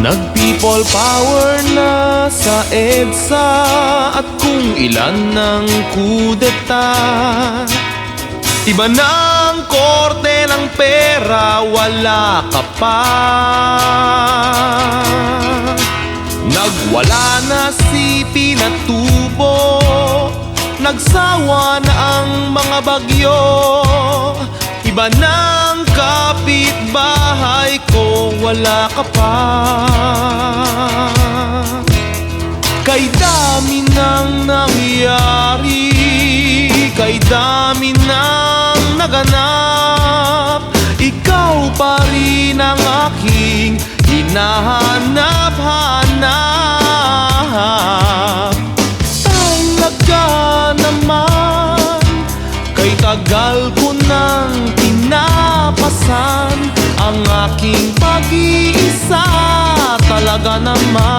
Nag-people power na sa EDSA at kung ilan ng kudeta. Iba ng korte ng pera, wala ka pa. Nagwala na si Pinatubo, nagsawa na ang mga bagyo. Iba ng kapitbahay ko, wala ka pa. Kay dami nang nangyari, kay dami nang naganap, ikaw pa rin ang aking hinahanap-hanap. Talaga naman, kay tagal ko nang pinapasan ang aking pag-iisa. Talaga naman.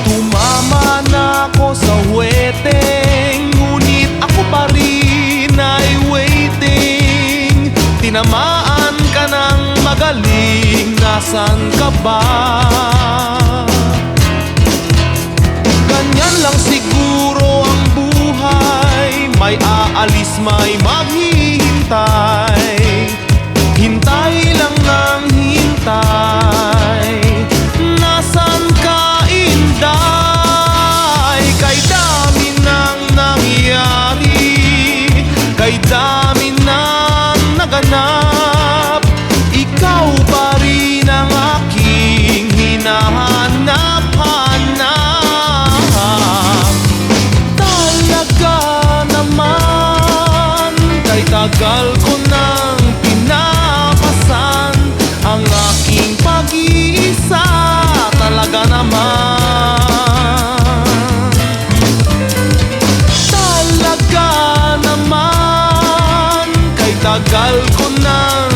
Tumama na ako sa weteng, ngunit ako pa rin ay waiting. Tinamaan ka ng magaling, nasan ka ba? Ganyan lang siguro ang buhay, may aalis, may maghihintay. Hintay lang ng hintay, nasan ka, Inday? Kay dami nang nangyari, kay dami nang naganap, ikaw pa rin ang aking hinahanap-hanap. Talaga naman, kay tagal ko nang pinapasan ang aking pag-iisa. Talaga naman. Talaga naman, kay tagal ko nang